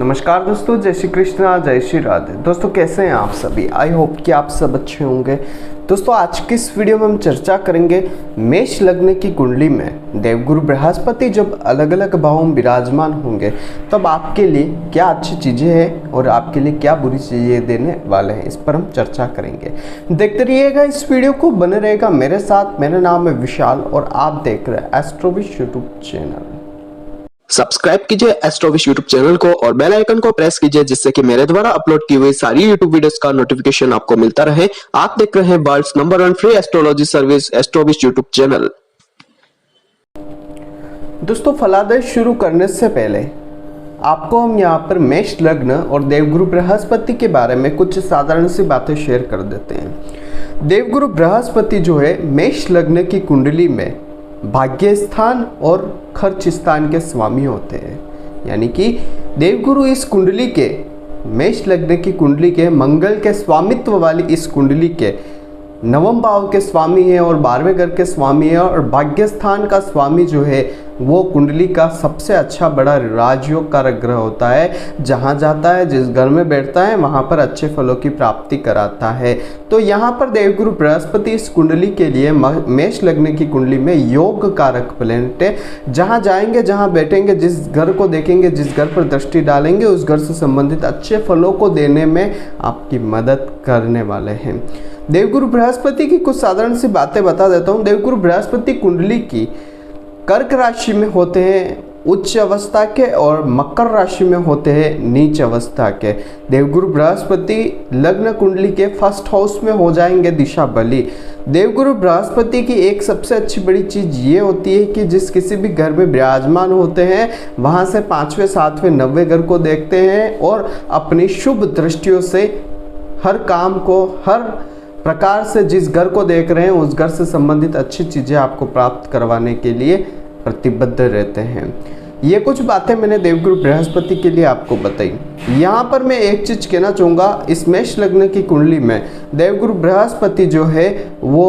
नमस्कार दोस्तों, जय श्री कृष्णा, जय श्री राधे। दोस्तों कैसे हैं आप सभी? आई होप कि आप सब अच्छे होंगे। दोस्तों आज की इस वीडियो में हम चर्चा करेंगे मेष लग्न की कुंडली में देवगुरु बृहस्पति जब अलग अलग भावों में विराजमान होंगे तब आपके लिए क्या अच्छी चीज़ें हैं और आपके लिए क्या बुरी चीज़ें देने वाले हैं, इस पर हम चर्चा करेंगे। देखते रहिएगा इस वीडियो को, बने रहेगा मेरे साथ। मेरा नाम है विशाल और आप देख रहे हैं एस्ट्रोविश यूट्यूब चैनल। सब्सक्राइब कीजिए एस्ट्रोविश यूट्यूब चैनल को और बेल आइकन को प्रेस कीजिए जिससे कि मेरे द्वारा अपलोड की हुई सारी यूट्यूब वीडियोस का नोटिफिकेशन आपको मिलता रहे। आप देख रहे हैं world's number 1 free astrology service Astrowish YouTube channel. दोस्तों फलादेश शुरू करने से पहले आपको हम यहाँ पर मेष लग्न और देवगुरु बृहस्पति के बारे में कुछ साधारण सी बातें शेयर कर देते हैं। देवगुरु बृहस्पति जो है मेष लग्न की कुंडली में भाग्य स्थान और खर्च स्थान के स्वामी होते हैं, यानी कि देवगुरु इस कुंडली के मेष लग्न की कुंडली के मंगल के स्वामित्व वाली इस कुंडली के नवम भाव के स्वामी हैं और 12वें घर के स्वामी हैं। और भाग्य स्थान का स्वामी जो है वो कुंडली का सबसे अच्छा बड़ा राजयोग कारक ग्रह होता है। जहाँ जाता है, जिस घर में बैठता है, वहाँ पर अच्छे फलों की प्राप्ति कराता है। तो यहाँ पर देवगुरु बृहस्पति इस कुंडली के लिए मेष लग्न की कुंडली में योग कारक प्लैनेट है। जहाँ जाएंगे, जहाँ बैठेंगे, जिस घर को देखेंगे, जिस घर पर दृष्टि डालेंगे, उस घर से संबंधित अच्छे फलों को देने में आपकी मदद करने वाले हैं। देवगुरु बृहस्पति की कुछ साधारण सी बातें बता देता हूँ। देवगुरु बृहस्पति कुंडली की कर्क राशि में होते हैं उच्च अवस्था के और मकर राशि में होते हैं नीच अवस्था के। देवगुरु बृहस्पति लग्न कुंडली के फर्स्ट हाउस में हो जाएंगे दिशा बली। देवगुरु बृहस्पति की एक सबसे अच्छी बड़ी चीज़ ये होती है कि जिस किसी भी घर में विराजमान होते हैं वहाँ से 5वें 7वें 9वें घर को देखते हैं और अपनी शुभ दृष्टियों से हर काम को, हर प्रकार से जिस घर को देख रहे हैं उस घर से संबंधित अच्छी चीज़ें आपको प्राप्त करवाने के लिए प्रतिबद्ध रहते हैं। ये कुछ बातें मैंने देवगुरु बृहस्पति के लिए आपको बताई। यहाँ पर मैं एक चीज़ कहना चाहूँगा, इस मेष लग्न की कुंडली में देवगुरु बृहस्पति जो है वो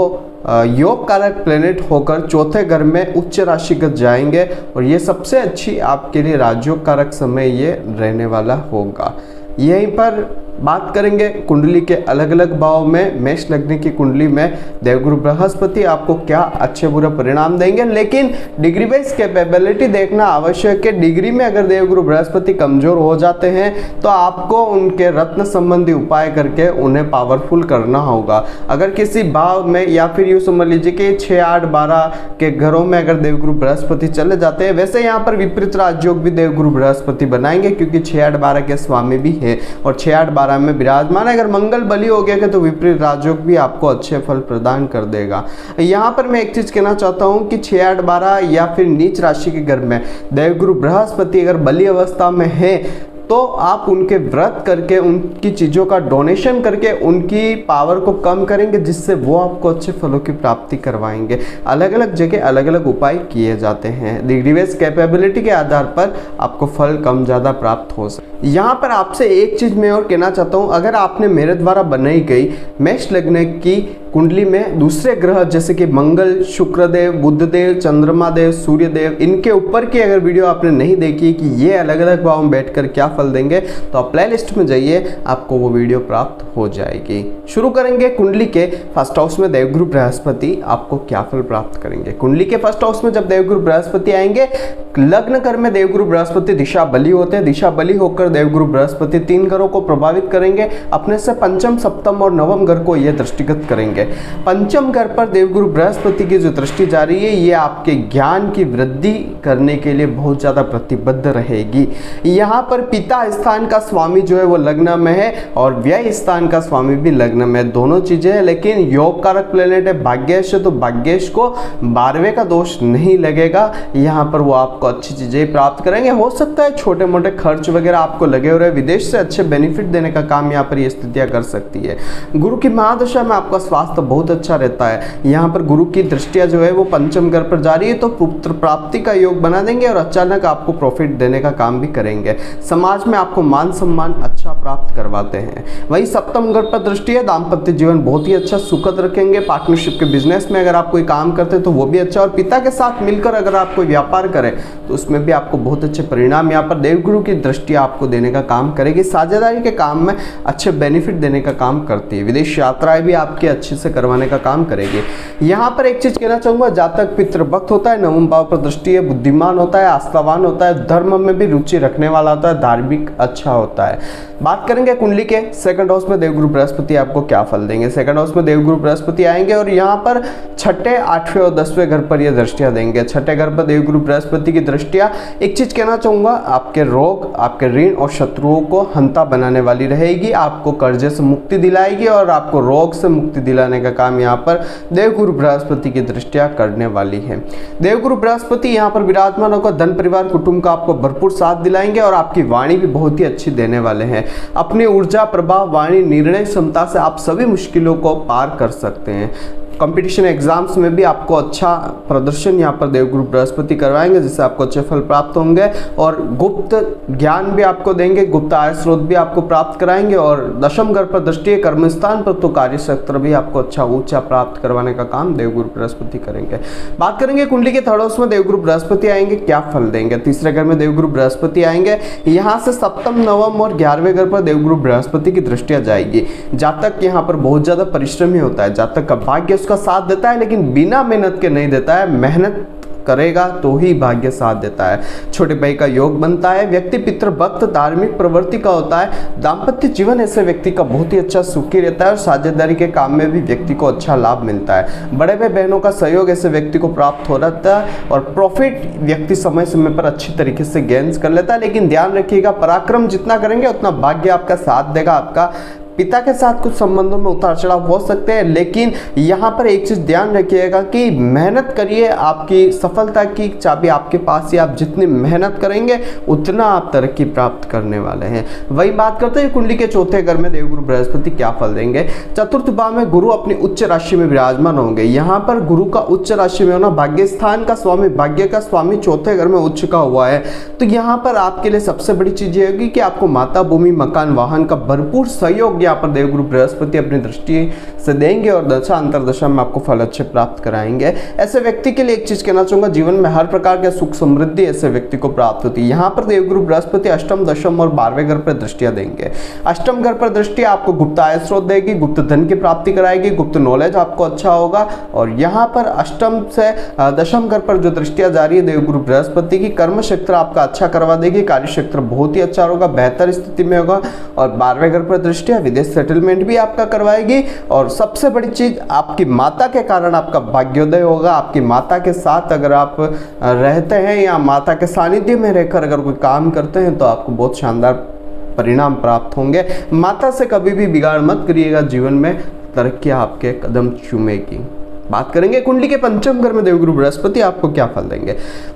योग कारक प्लेनेट होकर चौथे घर में उच्च राशिगत जाएंगे और ये सबसे अच्छी आपके लिए राजयोग कारक समय ये रहने वाला होगा। यहीं पर बात करेंगे कुंडली के अलग अलग भाव में मेष लग्न की कुंडली में देवगुरु बृहस्पति आपको क्या अच्छे बुरे परिणाम देंगे, लेकिन डिग्री वाइज कैपेबिलिटी देखना आवश्यक है। डिग्री में अगर देवगुरु बृहस्पति कमजोर हो जाते हैं तो आपको उनके रत्न संबंधी उपाय करके उन्हें पावरफुल करना होगा। अगर किसी भाव में या फिर यूँ समझ लीजिए कि 6, 8, 12 के घरों में अगर देवगुरु बृहस्पति चले जाते हैं, वैसे यहाँ पर विपरीत राजयोग भी देवगुरु बृहस्पति बनाएंगे क्योंकि 6, 8, 12 के स्वामी भी है और 6, 8, 12 में विराजमान। अगर मंगल बली हो गया तो विपरीत राजयोग भी आपको अच्छे फल प्रदान कर देगा। यहाँ पर मैं एक चीज कहना चाहता हूँ कि 6, 8, 12 या फिर नीच राशि के घर में देवगुरु बृहस्पति अगर बली अवस्था में है तो आप उनके व्रत करके, उनकी चीज़ों का डोनेशन करके उनकी पावर को कम करेंगे जिससे वो आपको अच्छे फलों की प्राप्ति करवाएंगे। अलग अलग जगह अलग अलग उपाय किए जाते हैं। डिग्री वाइज कैपेबिलिटी के आधार पर आपको फल कम ज़्यादा प्राप्त हो सकता है। यहाँ पर आपसे एक चीज़ मैं और कहना चाहता हूँ, अगर आपने मेरे द्वारा बनाई गई मेष लग्न की कुंडली में दूसरे ग्रह जैसे कि मंगल, शुक्रदेव, बुधदेव, चंद्रमा देव, सूर्यदेव, इनके ऊपर की अगर वीडियो आपने नहीं देखी कि ये अलग अलग भाव में बैठकर क्या फल देंगे तो आप प्ले लिस्ट में जाइए, आपको वो वीडियो प्राप्त हो जाएगी। शुरू करेंगे कुंडली के फर्स्ट हाउस में देवगुरु बृहस्पति आपको क्या फल प्राप्त करेंगे। कुंडली के फर्स्ट हाउस में जब देवगुरु बृहस्पति आएंगे, लग्न घर में देवगुरु बृहस्पति दिशा बली होते हैं। दिशा बली होकर देवगुरु बृहस्पति 3 घरों को प्रभावित करेंगे। अपने से पंचम, सप्तम और नवम घर को ये दृष्टिगत करेंगे। पंचम घर पर देवगुरु बृहस्पति की जो दृष्टि जा रही है ये आपके ज्ञान की वृद्धि करने के लिए बहुत ज्यादा प्रतिबद्ध रहेगी। यहाँ पर पिता स्थान का स्वामी जो है वो लग्न में है और व्यय स्थान का स्वामी भी लग्न में, दोनों चीजें हैं। लेकिन योग कारक प्लेनेट है भाग्येश, तो भाग्येश को 12वें का दोष नहीं लगेगा। यहाँ पर वो आपको अच्छी चीजें प्राप्त करेंगे। हो सकता है छोटे मोटे खर्च वगैरह आपको लगे हो रहे, विदेश से अच्छे बेनिफिट देने का काम यहाँ पर ये स्थितियां कर सकती है। गुरु की महादशा में आपका स्वास्थ्य बहुत अच्छा रहता है। यहाँ पर गुरु की दृष्टिया जो है वो पंचम घर पर जा रही है तो पुत्र प्राप्ति का योग बना देंगे और अचानक आपको प्रॉफिट देने का काम भी करेंगे। समाज में आपको मान सम्मान अच्छा प्राप्त करवाते हैं। वही सप्तम घर पर दृष्टि है, दाम्पत्य जीवन बहुत ही अच्छा सुखद रखेंगे। पार्टनरशिप के बिजनेस में अगर आप कोई काम करते हैं तो वो भी अच्छा, और पिता के साथ मिलकर अगर आप कोई व्यापार करें तो उसमें भी आपको बहुत अच्छे परिणाम यहाँ पर देवगुरु की दृष्टि आपको देने का काम करेगी। साझेदारी के काम में अच्छे बेनिफिट देने का काम करती है। विदेश यात्राएं भी आपके अच्छे से करवाने का काम करेगी। यहाँ पर एक चीज कहना चाहूंगा, जातक पितृभक्त होता है, नवम भाव पर दृष्टि है, बुद्धिमान होता है, आस्थावान होता है, धर्म में भी रुचि रखने वाला होता है, धार्मिक अच्छा होता है। बात करेंगे कुंडली के सेकंड हाउस में देवगुरु बृहस्पति आपको क्या फल देंगे। सेकंड हाउस में देवगुरु बृहस्पति आएंगे और यहाँ पर छठे, आठवें और 10वें घर पर ये दृष्टियां देंगे। छठे घर पर देवगुरु बृहस्पति की दृष्टियां, एक चीज कहना चाहूंगा, आपके रोग, आपके ऋण और शत्रुओं को हंता बनाने वाली रहेगी। आपको कर्जे से मुक्ति दिलाएगी और आपको रोग से मुक्ति दिलाने का काम यहाँ पर देवगुरु बृहस्पति की दृष्टियां करने वाली है। देवगुरु बृहस्पति यहाँ पर विराजमान होकर धन, परिवार, कुटुंब का आपको भरपूर साथ दिलाएंगे और आपकी वाणी भी बहुत ही अच्छी देने वाले हैं। अपनी ऊर्जा, प्रभाव, वाणी, निर्णय क्षमता से आप सभी मुश्किलों को पार कर सकते हैं। कंपटीशन एग्जाम्स में भी आपको अच्छा प्रदर्शन यहाँ पर देवगुरु बृहस्पति करवाएंगे, जिससे आपको अच्छे फल प्राप्त होंगे और गुप्त ज्ञान भी आपको देंगे, गुप्त आय स्रोत भी आपको प्राप्त कराएंगे। और दशम घर पर दृष्टि, कर्म स्थान पर तो कार्य क्षेत्र भी आपको अच्छा ऊंचा प्राप्त करवाने का काम देवगुरु बृहस्पति करेंगे। बात करेंगे कुंडली के थर्ड हाउस में देवगुरु बृहस्पति आएंगे, क्या फल देंगे। तीसरे घर में देवगुरु बृहस्पति आएंगे, यहाँ से सप्तम, नवम और 11वें घर पर देवगुरु बृहस्पति की दृष्टियां जाएगी। जातक यहाँ पर बहुत ज्यादा परिश्रमी होता है, जातक का भाग्य उसका साथ देता है, लेकिन बिना मेहनत के नहीं देता है। मेहनत करेगा तो ही भाग्य साथ देता है। छोटे भाई का योग बनता है। व्यक्ति पितृभक्त, धार्मिक प्रवृत्ति का होता है। दाम्पत्य जीवन ऐसे व्यक्ति का बहुत ही अच्छा सुखी रहता है और साझेदारी के काम में भी व्यक्ति को अच्छा लाभ मिलता है। बड़े भाई बहनों का सहयोग ऐसे व्यक्ति को प्राप्त हो रहता है और प्रॉफिट व्यक्ति समय समय पर अच्छी तरीके से गेन्स कर लेता है। लेकिन ध्यान रखिएगा, पराक्रम जितना करेंगे उतना भाग्य आपका साथ देगा। आपका पिता के साथ कुछ संबंधों में उतार चढ़ाव हो सकते हैं, लेकिन यहाँ पर एक चीज ध्यान रखिएगा कि मेहनत करिए, आपकी सफलता की चाबी आपके पास ही। आप जितनी मेहनत करेंगे उतना आप तरक्की प्राप्त करने वाले हैं। वही बात करते हैं कुंडली के चौथे घर में देवगुरु बृहस्पति क्या फल देंगे। चतुर्थ भाव में गुरु अपनी उच्च राशि में विराजमान होंगे। यहाँ पर गुरु का उच्च राशि में होना, भाग्य स्थान का स्वामी, भाग्य का स्वामी चौथे घर में उच्च का हुआ है, तो यहाँ पर आपके लिए सबसे बड़ी चीज ये होगी कि आपको माता, भूमि, मकान, वाहन का भरपूर सहयोग यहाँ पर देवगुरु बृहस्पति अपनी दृष्टि से देंगे और दशा अंतरदशा में आपको फल अच्छे प्राप्त कराएंगे। ऐसे व्यक्ति के लिए एक चीज कहना चाहूंगा, जीवन में हर प्रकार के सुख समृद्धि ऐसे व्यक्ति को प्राप्त होती है। यहाँ पर देवगुरु बृहस्पति अष्टम, दशम और 12वें घर पर दृष्टियां देंगे। अष्टम घर पर दृष्टि आपको गुप्त आय स्रोत देगी, गुप्त धन की प्राप्ति कराएगी, गुप्त नॉलेज आपको अच्छा होगा। और यहाँ पर अष्टम से दशम घर पर जो दृष्टियां जा रही है देवगुरु बृहस्पति की, कर्म क्षेत्र आपका अच्छा करवा देगी, कार्य क्षेत्र बहुत ही अच्छा होगा, बेहतर स्थिति में होगा। और 12वें घर पर दृष्टियां विदेश सेटलमेंट भी आपका करवाएगी। और सबसे बड़ी चीज, आपकी माता के कारण आपका भाग्योदय होगा। आपकी माता के साथ अगर आप रहते हैं या माता के सानिध्य में रहकर अगर कोई काम करते हैं तो आपको बहुत शानदार परिणाम प्राप्त होंगे। माता से कभी भी बिगाड़ मत करिएगा, जीवन में तरक्की आपके कदम चूमेगी। बात करेंगे कुंडली के पंचम घर में देवगुरु बृहस्पति आपको क्या फल देंगे।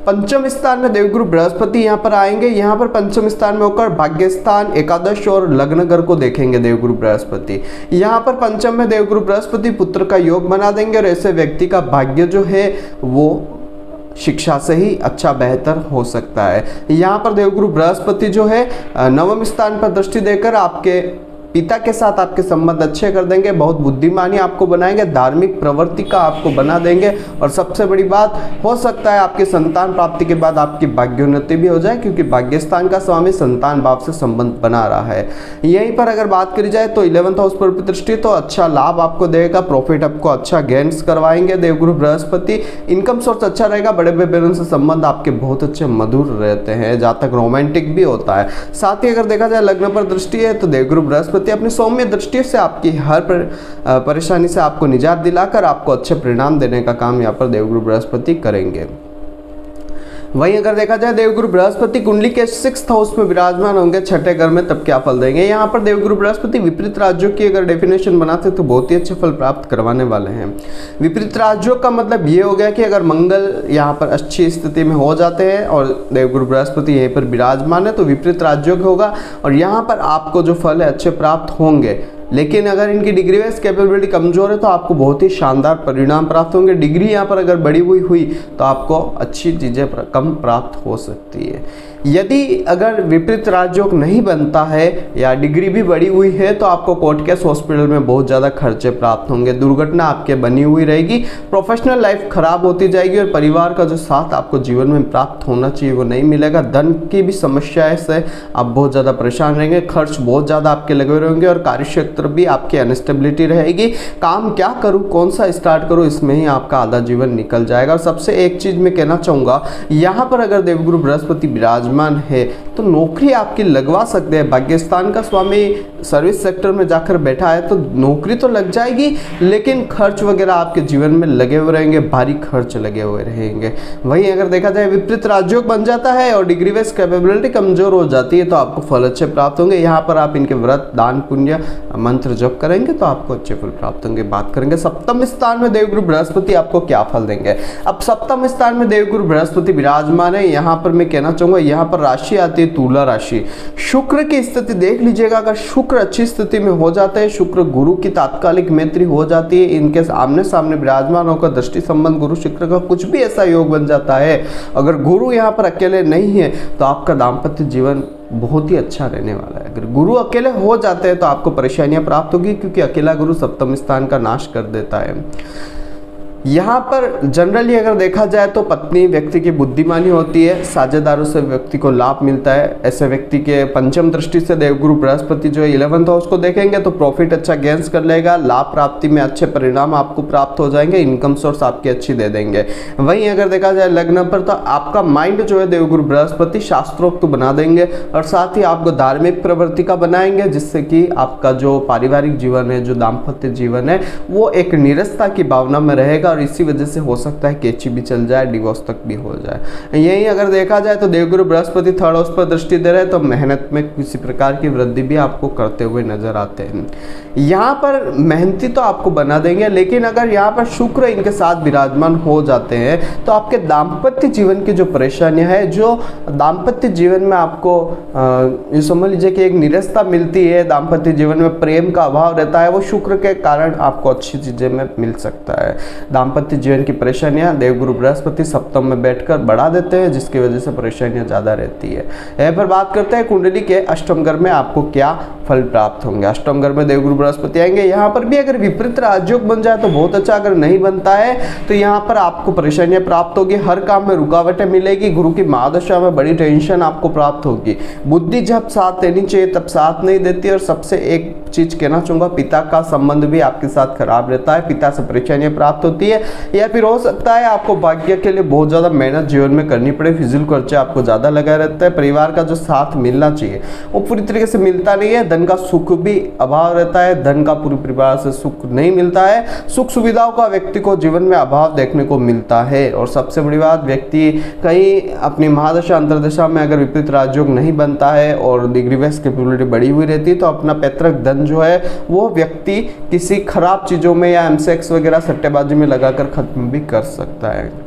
पंचम स्थान में देवगुरु बृहस्पति यहाँ पर आएंगे। यहाँ पर पंचम स्थान में होकर भाग्य स्थान, एकादश और लग्न घर को देखेंगे देवगुरु बृहस्पति। यहाँ पर पंचम में देवगुरु बृहस्पति पुत्र का योग बना देंगे और ऐसे व्यक्ति का भाग्य जो है वो शिक्षा से ही अच्छा बेहतर हो सकता है। यहाँ पर देवगुरु बृहस्पति जो है नवम स्थान पर दृष्टि देकर आपके पिता के साथ आपके संबंध अच्छे कर देंगे, बहुत बुद्धिमानी आपको बनाएंगे, धार्मिक प्रवृत्ति का आपको बना देंगे। और सबसे बड़ी बात, हो सकता है आपके संतान प्राप्ति के बाद आपकी भाग्योन्नति भी हो जाए, क्योंकि भाग्यस्थान का स्वामी संतान भाव से संबंध बना रहा है। यहीं पर अगर बात करी जाए तो 11th हाउस पर दृष्टि तो अच्छा लाभ आपको देगा, प्रॉफिट आपको अच्छा गेन्स करवाएंगे देवगुरु बृहस्पति। इनकम सोर्स अच्छा रहेगा, बड़े भाई बहनों से संबंध आपके बहुत अच्छे मधुर रहते हैं, जातक रोमांटिक भी होता है। साथ ही अगर देखा जाए लग्न पर दृष्टि है तो देवगुरु बृहस्पति अपनी सौम्य दृष्टि से आपकी हर परेशानी से आपको निजात दिलाकर आपको अच्छे परिणाम देने का काम यहाँ पर देवगुरु बृहस्पति करेंगे। वहीं अगर देखा जाए देवगुरु बृहस्पति कुंडली के 6th हाउस में विराजमान होंगे छठे घर में, तब क्या फल देंगे। यहाँ पर देवगुरु बृहस्पति विपरीत राज्यों की अगर डेफिनेशन बनाते तो बहुत ही अच्छे फल प्राप्त करवाने वाले हैं। विपरीत राज्यों का मतलब ये हो गया कि अगर मंगल यहाँ पर अच्छी स्थिति में हो जाते हैं और देवगुरु बृहस्पति यहीं पर विराजमान है तो विपरीत राज्यों का होगा और यहाँ पर आपको जो फल है अच्छे प्राप्त होंगे। लेकिन अगर इनकी डिग्री वाइज कैपेबिलिटी कमजोर है तो आपको बहुत ही शानदार परिणाम प्राप्त होंगे। डिग्री यहाँ पर अगर बढ़ी हुई तो आपको अच्छी चीज़ें कम प्राप्त हो सकती है। यदि अगर विपरीत राजयोग नहीं बनता है या डिग्री भी बढ़ी हुई है तो आपको कोर्ट केस हॉस्पिटल में बहुत ज़्यादा खर्चे प्राप्त होंगे, दुर्घटना आपके बनी हुई रहेगी, प्रोफेशनल लाइफ खराब होती जाएगी और परिवार का जो साथ आपको जीवन में प्राप्त होना चाहिए वो नहीं मिलेगा। धन की भी समस्याएं से आप बहुत ज़्यादा परेशान रहेंगे, खर्च बहुत ज़्यादा आपके लगे रहेंगे और कार्यक्षेत्र भी आपकी अनस्टेबिलिटी रहेगी। काम क्या करूँ, कौन सा स्टार्ट करूँ, इसमें ही आपका आधा जीवन निकल जाएगा। और सबसे एक चीज़ मैं कहना चाहूँगा, यहाँ पर अगर देवगुरु बृहस्पति विराजमान है तो नौकरी आपकी लगवा सकते हैं। भाग्यस्थान का स्वामी सर्विस सेक्टर में जाकर बैठा है तो नौकरी तो लग जाएगी, लेकिन खर्च वगैरह आपके जीवन में लगे हुए रहेंगे, भारी खर्च लगे हुए रहेंगे। वहीं अगर देखा जाए विपरीत राजयोग बन जाता है और डिग्री बेस कैपेबिलिटी कमजोर हो जाती है तो आपको फल अच्छे प्राप्त होंगे। यहाँ पर आप इनके व्रत, दान, पुण्य, मंत्र जप करेंगे तो आपको अच्छे फल प्राप्त होंगे। बात करेंगे सप्तम स्थान में देवगुरु बृहस्पति आपको क्या फल देंगे। अब सप्तम स्थान में देवगुरु बृहस्पति विराजमान है, यहाँ पर मैं कहना चाहूंगा, यहाँ पर राशि आती है तुला राशि। शुक्र की स्थिति देख लीजिएगा, अगर शुक्र अच्छी स्थिति में हो जाते हैं, शुक्र गुरु की तात्कालिक मैत्री हो जाती है, इनके आमने सामने विराजमान होकर दृष्टि संबंध गुरु शुक्र का कुछ भी ऐसा योग बन जाता है, अगर गुरु यहाँ पर अकेले नहीं है तो आपका दाम्पत्य जीवन बहुत ही अच्छा रहने वाला है। अगर गुरु अकेले हो जाते हैं तो आपको परेशानियां प्राप्त होगी, क्योंकि अकेला गुरु सप्तम स्थान का नाश कर देता है। यहाँ पर जनरली अगर देखा जाए तो पत्नी व्यक्ति की बुद्धिमानी होती है, साझेदारों से व्यक्ति को लाभ मिलता है। ऐसे व्यक्ति के पंचम दृष्टि से देवगुरु बृहस्पति जो है 11th हाउस को देखेंगे तो प्रॉफिट अच्छा गेन्स कर लेगा, लाभ प्राप्ति में अच्छे परिणाम आपको प्राप्त हो जाएंगे, इनकम सोर्स आपकी अच्छी दे देंगे। वहीं अगर देखा जाए लग्न पर तो आपका माइंड जो है देवगुरु बृहस्पति शास्त्रोक्त बना देंगे और साथ ही आपको धार्मिक प्रवृत्ति का बनाएंगे, जिससे कि आपका जो पारिवारिक जीवन है, जो दाम्पत्य जीवन है, वो एक निरस्ता की भावना में रहेगा और इसी वजह से हो सकता है केची भी चल जाए, डिवोर्स तक भी हो जाए। यही अगर देखा जाए तो देवगुरु बृहस्पति थर्ड हाउस पर दृष्टि दे रहे हैं तो मेहनत में किसी प्रकार की वृद्धि भी आपको करते हुए नजर आते हैं। यहाँ पर मेहनती तो आपको बना देंगे, लेकिन अगर यहाँ पर शुक्र इनके साथ विराजमान हो जाते हैं तो आपके दाम्पत्य जीवन की जो परेशानियां है, जो दाम्पत्य जीवन में आपको ये समझ लीजिए कि एक निरस्ता मिलती है, दाम्पत्य जीवन में प्रेम का अभाव रहता है, वो शुक्र के कारण आपको अच्छी चीजें में मिल सकता है। दाम्पत्य जीवन की परेशानियां देवगुरु बृहस्पति सप्तम में बैठकर बढ़ा देते हैं, जिसकी वजह से परेशानियां ज्यादा रहती है। यहाँ पर बात करते हैं कुंडली के अष्टम घर में आपको क्या फल प्राप्त होंगे। अष्टम घर में देवगुरु बृहस्पति आएंगे, यहाँ पर भी अगर विपरीत राजयोग बन जाए तो बहुत अच्छा, अगर नहीं बनता है तो यहाँ पर आपको परेशानियां प्राप्त होगी, हर काम में रुकावटें मिलेगी, गुरु की महादशा में बड़ी टेंशन आपको प्राप्त होगी, बुद्धि जब साथ देनी चाहिए तब साथ नहीं देती। और सबसे एक चीज कहना चाहूंगा, पिता का संबंध भी आपके साथ खराब रहता है, पिता से परेशानियां प्राप्त होती है, या फिर हो सकता है आपको भाग्य के लिए बहुत ज्यादा मेहनत जीवन में करनी पड़े, फिजूल खर्चा आपको ज्यादा लगा रहता है, परिवार का जो साथ मिलना चाहिए वो पूरी तरीके से मिलता नहीं है, धन का सुख भी अभाव रहता है, धन का पूरे परिवार से सुख नहीं मिलता है, सुख सुविधाओं का व्यक्ति को जीवन में अभाव देखने को मिलता है। और सबसे बड़ी बात, व्यक्ति कहीं अपनी महादशा अंतरदशा में अगर विपरीत राजयोग नहीं बनता है और डिग्री बेस कैपेबिलिटी बढ़ी हुई रहती है तो अपना पैतृक धन जो है वो व्यक्ति किसी खराब चीजों में या एमसेक्स वगैरह सट्टेबाजी में लगाकर खत्म भी कर सकता है।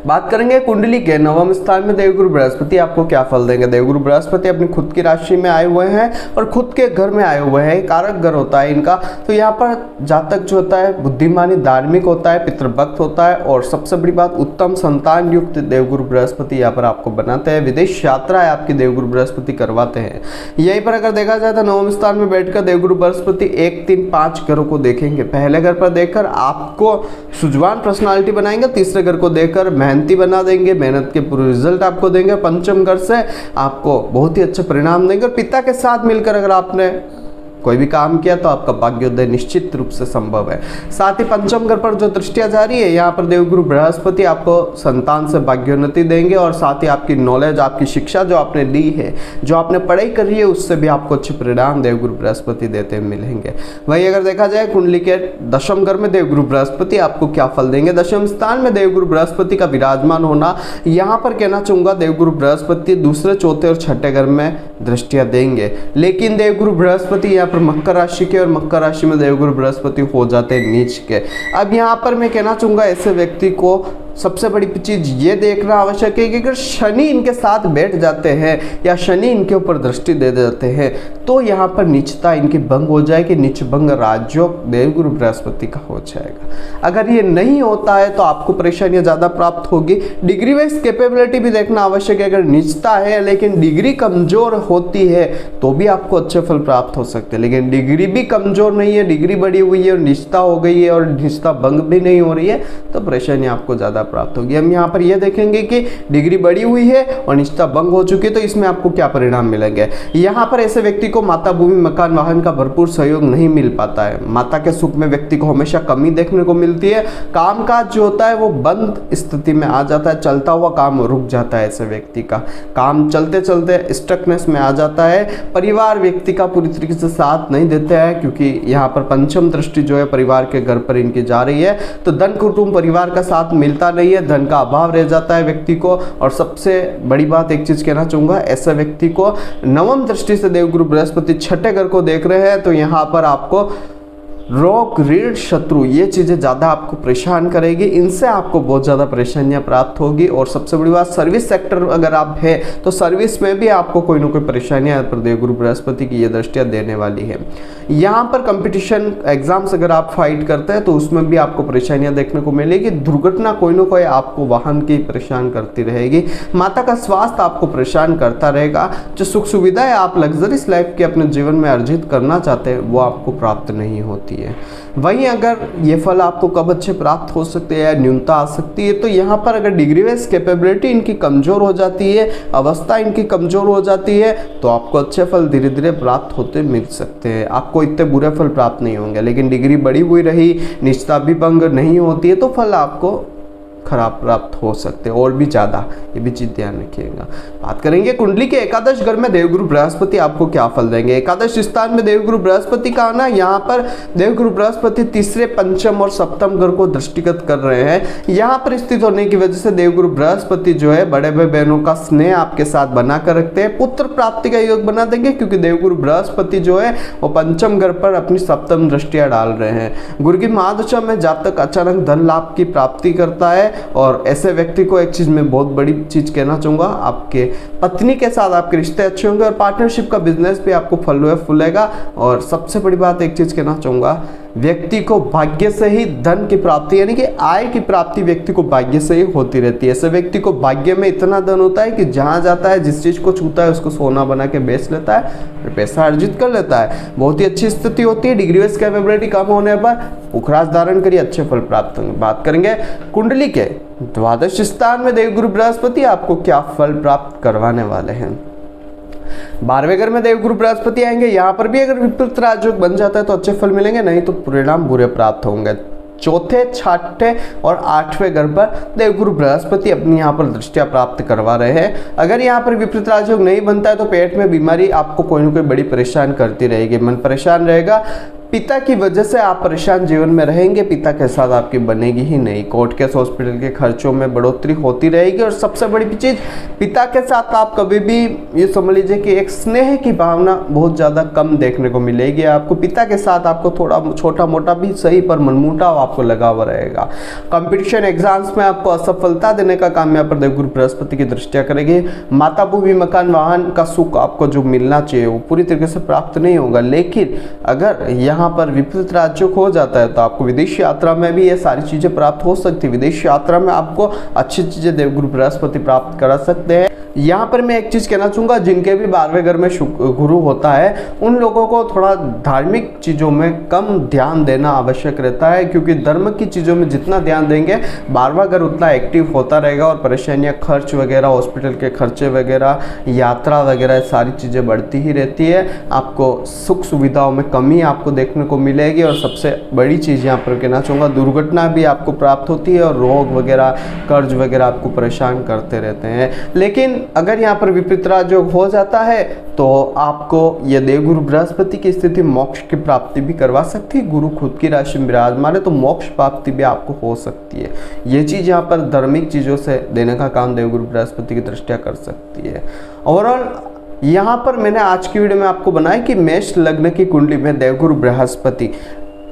बात करेंगे कुंडली के नवम स्थान में देवगुरु बृहस्पति आपको क्या फल देंगे। देवगुरु बृहस्पति अपनी खुद की राशि में आए हुए हैं और खुद के घर में आए हुए हैं, कारक घर होता है इनका, तो यहाँ पर जातक जो होता है बुद्धिमानी, धार्मिक होता है, पितृभक्त होता है और सबसे बड़ी बात उत्तम संतान युक्त देवगुरु बृहस्पति यहाँ पर आपको बनाते हैं। विदेश यात्रा है आपकी देवगुरु बृहस्पति करवाते हैं। यहीं पर अगर देखा जाए तो नवम स्थान में बैठकर देवगुरु बृहस्पति 1, 3, 5 घरों को देखेंगे। पहले घर पर देखकर आपको सुजवान पर्सनालिटी बनाएंगे, तीसरे घर को देखकर मेहनती बना देंगे, मेहनत के पूरे रिजल्ट आपको देंगे, पंचम घर से आपको बहुत ही अच्छे परिणाम देंगे और पिता के साथ मिलकर अगर आपने कोई भी काम किया तो आपका भाग्योदय निश्चित रूप से संभव है। साथ ही पंचम घर पर जो दृष्टियां जा रही है, यहाँ पर देवगुरु बृहस्पति आपको संतान से भाग्योन्नति देंगे और साथ ही आपकी नॉलेज, आपकी शिक्षा जो आपने ली है, जो आपने पढ़ाई करी है, उससे भी आपको अच्छे परिणाम देवगुरु बृहस्पति देते मिलेंगे। वही अगर देखा जाए कुंडली के दशम घर में देवगुरु बृहस्पति आपको क्या फल देंगे। दशम स्थान में देवगुरु बृहस्पति का विराजमान होना, यहाँ पर कहना चाहूंगा देवगुरु बृहस्पति दूसरे, चौथे और छठे घर में दृष्टियां देंगे, लेकिन देवगुरु बृहस्पति यहाँ पर मकर राशि के और मकर राशि में देवगुरु बृहस्पति हो जाते हैं नीच के। अब यहाँ पर मैं कहना चाहूंगा ऐसे व्यक्ति को सबसे बड़ी चीज ये देखना आवश्यक है कि अगर शनि इनके साथ बैठ जाते हैं या शनि इनके ऊपर दृष्टि दे देते हैं तो यहाँ पर नीचता इनकी भंग हो जाएगी, नीच भंग राजयोग देवगुरु बृहस्पति का हो जाएगा। अगर ये नहीं होता है तो आपको परेशानियां ज्यादा प्राप्त होगी। डिग्री वाइज कैपेबिलिटी भी देखना आवश्यक है। अगर नीचता है लेकिन डिग्री कमजोर होती है तो भी आपको अच्छे फल प्राप्त हो सकते हैं, लेकिन डिग्री भी कमजोर नहीं है, डिग्री बढ़ी हुई है और नीचता हो गई है और नीचता भंग भी नहीं हो रही है तो परेशानी आपको ज्यादा प्राप्त होगी। हम यहाँ पर यह देखेंगे कि डिग्री बढ़ी हुई है और निष्ठा भंग हो चुकी है तो इसमें आपको क्या परिणाम मिलेंगे। यहाँ पर ऐसे व्यक्ति को माता, भूमि, मकान, वाहन का भरपूर सहयोग नहीं मिल पाता है। माता के सुख में व्यक्ति को हमेशा कमी देखने को मिलती है। कामकाज जो होता है वो बंद स्थिति में आ जाता है, चलता हुआ काम रुक जाता है। ऐसे व्यक्ति का काम चलते चलते स्टकनेस में आ जाता है। परिवार व्यक्ति का पूरी तरीके से साथ नहीं देता है क्योंकि यहाँ पर पंचम दृष्टि जो है परिवार के घर पर इनकी जा रही है तो धन, कुटुंब, परिवार का साथ मिलता नहीं है, धन का अभाव रह जाता है व्यक्ति को। और सबसे बड़ी बात एक चीज कहना चाहूंगा, ऐसा व्यक्ति को नवम दृष्टि से देवगुरु बृहस्पति छठे घर को देख रहे हैं तो यहाँ पर आपको रोग, ऋण, शत्रु ये चीजें ज्यादा आपको परेशान करेगी, इनसे आपको बहुत ज्यादा परेशानियां प्राप्त होगी। और सबसे बड़ी बात, सर्विस सेक्टर अगर आप है तो सर्विस में भी आपको कोई ना कोई परेशानियां पर देवगुरु बृहस्पति की ये दृष्टियां देने वाली है। यहाँ पर कंपटीशन एग्जाम्स अगर आप फाइट करते हैं तो उसमें भी आपको परेशानियां देखने को मिलेगी। दुर्घटना कोई ना कोई आपको वाहन की परेशान करती रहेगी। माता का स्वास्थ्य आपको परेशान करता रहेगा। जो सुख सुविधाएं आप लग्जरीज लाइफ के अपने जीवन में अर्जित करना चाहते हैं वो आपको प्राप्त नहीं होती है। वहीं अगर ये फल आपको कब अच्छे प्राप्त हो सकते हैं या न्यूनता आ सकती है तो यहाँ पर अगर डिग्री वाइज कैपेबिलिटी इनकी कमजोर हो जाती है, अवस्था इनकी कमजोर हो जाती है तो आपको अच्छे फल धीरे धीरे प्राप्त होते मिल सकते हैं। आपको इतने बुरे फल प्राप्त नहीं होंगे। लेकिन डिग्री बढ़ी हुई रही, निष्ठा भी भंग नहीं होती है तो फल आपको खराब प्राप्त हो सकते हैं और भी ज्यादा, ये भी चीज ध्यान रखिएगा। बात करेंगे कुंडली के एकादश घर में देवगुरु बृहस्पति आपको क्या फल देंगे। एकादश स्थान में देवगुरु बृहस्पति का आना, यहाँ पर देवगुरु बृहस्पति तीसरे, पंचम और सप्तम घर को दृष्टिगत कर रहे हैं। यहाँ पर स्थित होने की वजह से देवगुरु बृहस्पति जो है बड़े भाई बहनों का स्नेह आपके साथ बना कर रखते हैं। पुत्र प्राप्ति का योग बना देंगे क्योंकि देवगुरु बृहस्पति जो है वो पंचम घर पर अपनी सप्तम दृष्टियां डाल रहे हैं। गुरु की महादशा में जातक अचानक धन लाभ की प्राप्ति करता है और ऐसे व्यक्ति को एक चीज में बहुत बड़ी चीज कहना चाहूंगा, आपके पत्नी के साथ आपके रिश्ते अच्छे होंगे और पार्टनरशिप का बिजनेस भी आपको फुलेगा। और सबसे बड़ी बात एक चीज कहना चाहूंगा, व्यक्ति को भाग्य से ही धन की प्राप्ति यानी कि आय की प्राप्ति व्यक्ति को भाग्य से ही होती रहती है। ऐसे व्यक्ति को भाग्य में इतना धन होता है कि जहां जाता है जिस चीज को छूता है उसको सोना बना के बेच लेता है और पैसा अर्जित कर लेता है। बहुत ही अच्छी स्थिति होती है। डिग्री वाइज कैपेबिलिटी कम होने पर पुखराज धारण करिए, अच्छे फल प्राप्त होंगे। बात करेंगे कुंडली के द्वादश स्थान में देवगुरु बृहस्पति आपको क्या फल प्राप्त करवाने वाले हैं। 12वें घर में देवगुरु बृहस्पति आएंगे। यहाँ पर भी अगर विपरीत राजयोग बन जाता है तो अच्छे फल मिलेंगे, नहीं तो परिणाम बुरे प्राप्त होंगे। चौथे, छठे और 8वें घर पर देवगुरु बृहस्पति अपनी यहाँ पर दृष्टियां प्राप्त करवा रहे हैं। अगर यहाँ पर विपरीत राजयोग नहीं बनता है तो पेट में बीमारी आपको कोई ना कोई बड़ी परेशान करती रहेगी, मन परेशान रहेगा। पिता की वजह से आप परेशान जीवन में रहेंगे, पिता के साथ आपकी बनेगी ही नहीं। कोर्ट केस, हॉस्पिटल के खर्चों में बढ़ोतरी होती रहेगी। और सबसे बड़ी चीज, पिता के साथ आप कभी भी ये समझ लीजिए कि एक स्नेह की भावना बहुत ज्यादा कम देखने को मिलेगी आपको। पिता के साथ आपको थोड़ा छोटा मोटा भी सही पर मनमुटाव आपको लगा हुआ रहेगा। कंपटीशन एग्जाम्स में आपको असफलता देने का काम यहाँ पर देवगुरु बृहस्पति की दृष्टिया करेगी। माता, भूमि, मकान, वाहन का सुख आपको जो मिलना चाहिए वो पूरी तरीके से प्राप्त नहीं होगा। लेकिन अगर यहाँ पर विपरीत राजयोग हो जाता है तो आपको विदेश यात्रा में भी ये सारी चीजें प्राप्त हो सकती है। विदेश यात्रा में आपको अच्छी चीजें देवगुरु बृहस्पति प्राप्त करा सकते हैं। यहाँ पर मैं एक चीज कहना चाहूंगा, जिनके भी 12वें घर में गुरु होता है उन लोगों को थोड़ा धार्मिक चीजों में कम ध्यान देना आवश्यक रहता है, क्योंकि धर्म की चीजों में जितना ध्यान देंगे 12वां घर उतना एक्टिव होता रहेगा और परेशानियां, खर्च वगैरह, हॉस्पिटल के खर्चे वगैरह, यात्रा वगैरह सारी चीजें बढ़ती ही रहती है। आपको सुख सुविधाओं में कमी आपको देखने को मिलेगी। और सबसे बड़ी चीज यहाँ पर कहना चाहूंगा, दुर्घटना भी आपको प्राप्त होती है और रोग वगैरह, कर्ज वगैरह आपको परेशान करते रहते हैं। लेकिन अगर यहाँ पर विपरीत राजयोग हो जाता है तो आपको यह देवगुरु बृहस्पति की स्थिति मोक्ष की प्राप्ति भी करवा सकती है। गुरु खुद की राशि में विराजमान है तो मोक्ष प्राप्ति भी आपको हो सकती है। ये चीज यहाँ पर धार्मिक चीजों से देने का काम देवगुरु बृहस्पति की दृष्टिया कर सकती है। ओवरऑल यहाँ पर मैंने आज की वीडियो में आपको बनाया कि मेष लग्न की कुंडली में देवगुरु बृहस्पति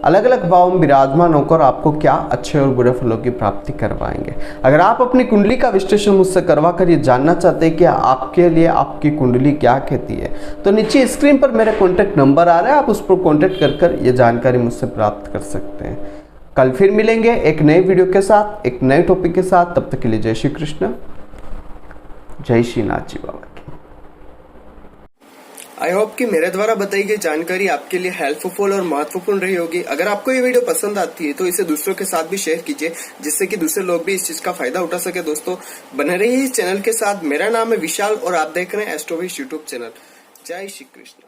अलग अलग भाव में विराजमान होकर आपको क्या अच्छे और बुरे फलों की प्राप्ति करवाएंगे। अगर आप अपनी कुंडली का विश्लेषण मुझसे करवा कर ये जानना चाहते हैं कि आपके लिए आपकी कुंडली क्या कहती है, तो नीचे स्क्रीन पर मेरा कॉन्टैक्ट नंबर आ रहा है, आप उस पर कॉन्टैक्ट कर ये जानकारी मुझसे प्राप्त कर सकते हैं। कल फिर मिलेंगे एक नए वीडियो के साथ, एक नए टॉपिक के साथ। तब तक के लिए जय श्री कृष्ण, जय श्री नाथ जी बाबा की। आई होप कि मेरे द्वारा बताई गई जानकारी आपके लिए हेल्पफुल और महत्वपूर्ण रही होगी। अगर आपको ये वीडियो पसंद आती है तो इसे दूसरों के साथ भी शेयर कीजिए, जिससे कि दूसरे लोग भी इस चीज का फायदा उठा सके। दोस्तों बने रहिए इस चैनल के साथ। मेरा नाम है विशाल और आप देख रहे हैं एस्ट्रोविश यूट्यूब चैनल। जय श्री कृष्ण।